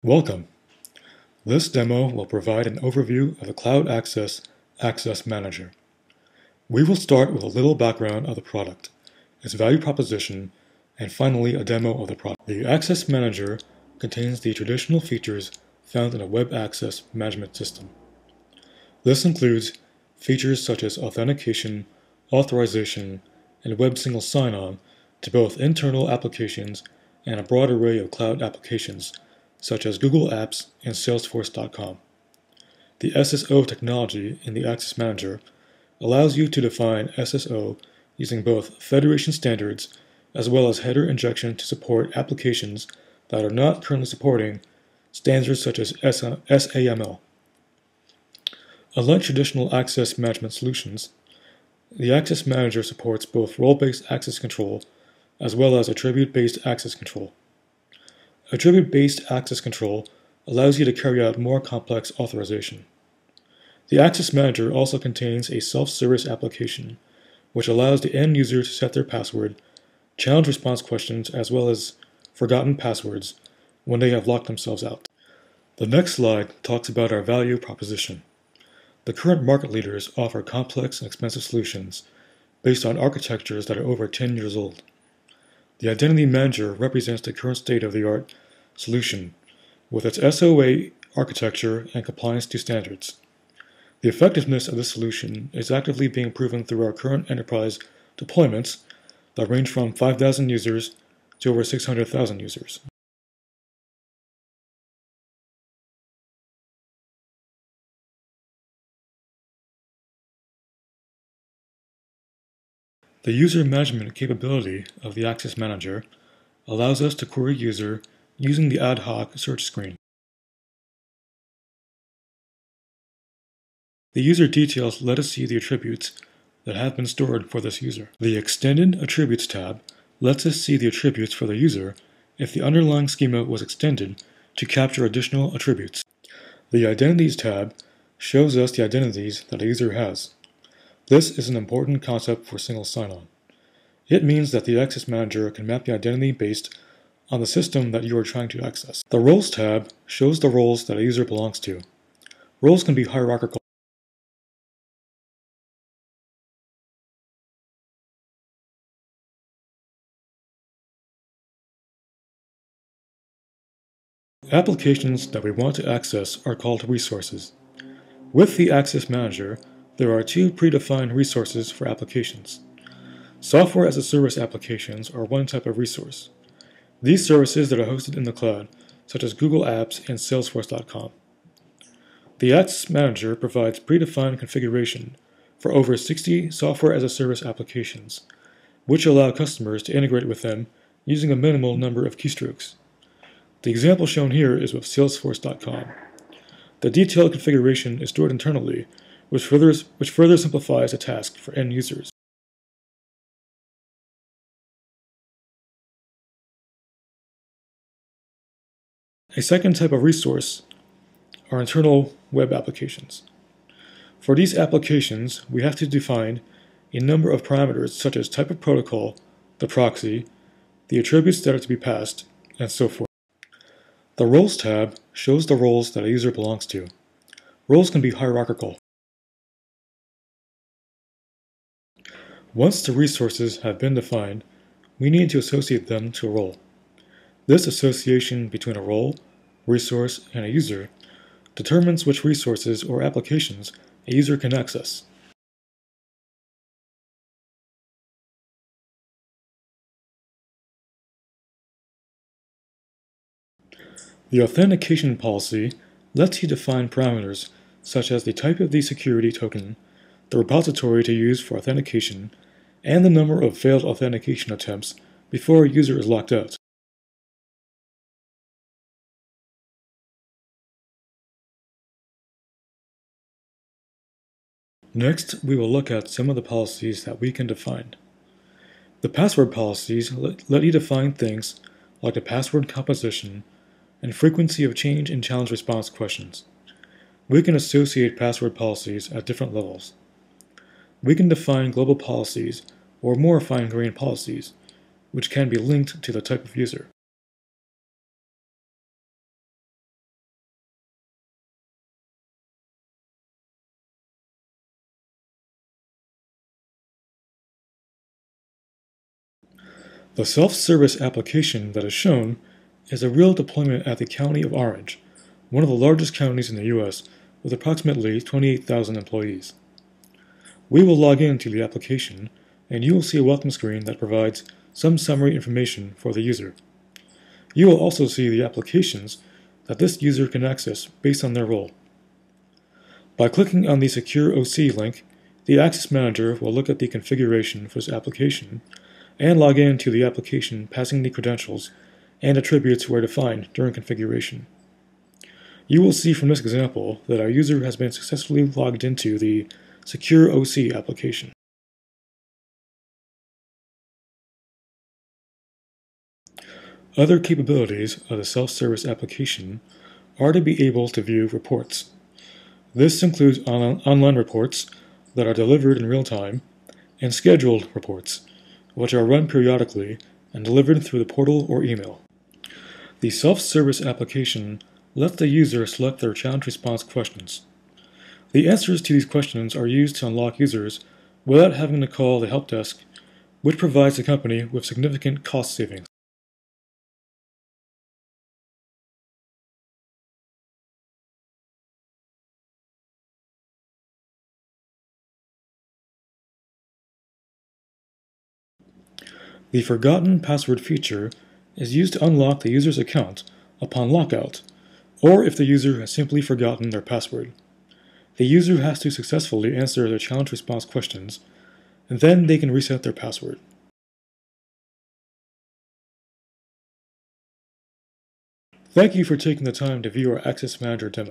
Welcome. This demo will provide an overview of the CloudAccess Access Manager. We will start with a little background of the product, its value proposition, and finally a demo of the product. The Access Manager contains the traditional features found in a web access management system. This includes features such as authentication, authorization, and web single sign-on to both internal applications and a broad array of cloud applications such as Google Apps and Salesforce.com. The SSO technology in the Access Manager allows you to define SSO using both Federation standards as well as header injection to support applications that are not currently supporting standards such as SAML. Unlike traditional access management solutions, the Access Manager supports both role-based access control as well as attribute-based access control. Attribute-based access control allows you to carry out more complex authorization. The Access Manager also contains a self-service application, which allows the end user to set their password, challenge response questions, as well as forgotten passwords when they have locked themselves out. The next slide talks about our value proposition. The current market leaders offer complex and expensive solutions based on architectures that are over 10 years old. The Identity Manager represents the current state-of-the-art solution with its SOA architecture and compliance to standards. The effectiveness of this solution is actively being proven through our current enterprise deployments that range from 5,000 users to over 600,000 users. The user management capability of the Access Manager allows us to query user using the ad hoc search screen. The user details let us see the attributes that have been stored for this user. The Extended Attributes tab lets us see the attributes for the user if the underlying schema was extended to capture additional attributes. The Identities tab shows us the identities that a user has. This is an important concept for single sign-on. It means that the Access Manager can map the identity based on the system that you are trying to access. The Roles tab shows the roles that a user belongs to. Roles can be hierarchical. Applications that we want to access are called resources. With the Access Manager, there are two predefined resources for applications. Software as a Service applications are one type of resource. These services that are hosted in the cloud, such as Google Apps and Salesforce.com. The Access Manager provides predefined configuration for over 60 Software as a Service applications, which allow customers to integrate with them using a minimal number of keystrokes. The example shown here is with Salesforce.com. The detailed configuration is stored internally, which further simplifies the task for end users. A second type of resource are internal web applications. For these applications, we have to define a number of parameters such as type of protocol, the proxy, the attributes that are to be passed, and so forth. The Roles tab shows the roles that a user belongs to. Roles can be hierarchical. Once the resources have been defined, we need to associate them to a role. This association between a role, resource, and a user determines which resources or applications a user can access. The authentication policy lets you define parameters such as the type of the security token, the repository to use for authentication, and the number of failed authentication attempts before a user is locked out. Next, we will look at some of the policies that we can define. The password policies let you define things like the password composition and frequency of change and challenge response questions. We can associate password policies at different levels. We can define global policies or more fine-grained policies, which can be linked to the type of user. The self-service application that is shown is a real deployment at the County of Orange, one of the largest counties in the U.S. with approximately 28,000 employees. We will log in to the application, and you will see a welcome screen that provides some summary information for the user. You will also see the applications that this user can access based on their role. By clicking on the Secure OC link, the Access Manager will look at the configuration for this application and log in to the application passing the credentials and attributes were defined during configuration. You will see from this example that our user has been successfully logged into the Secure OC application. Other capabilities of the self-service application are to be able to view reports. This includes online reports that are delivered in real time and scheduled reports, which are run periodically and delivered through the portal or email. The self-service application lets the user select their challenge response questions. The answers to these questions are used to unlock users without having to call the help desk, which provides the company with significant cost savings. The Forgotten Password feature is used to unlock the user's account upon lockout, or if the user has simply forgotten their password. The user has to successfully answer their challenge response questions, and then they can reset their password. Thank you for taking the time to view our Access Manager demo.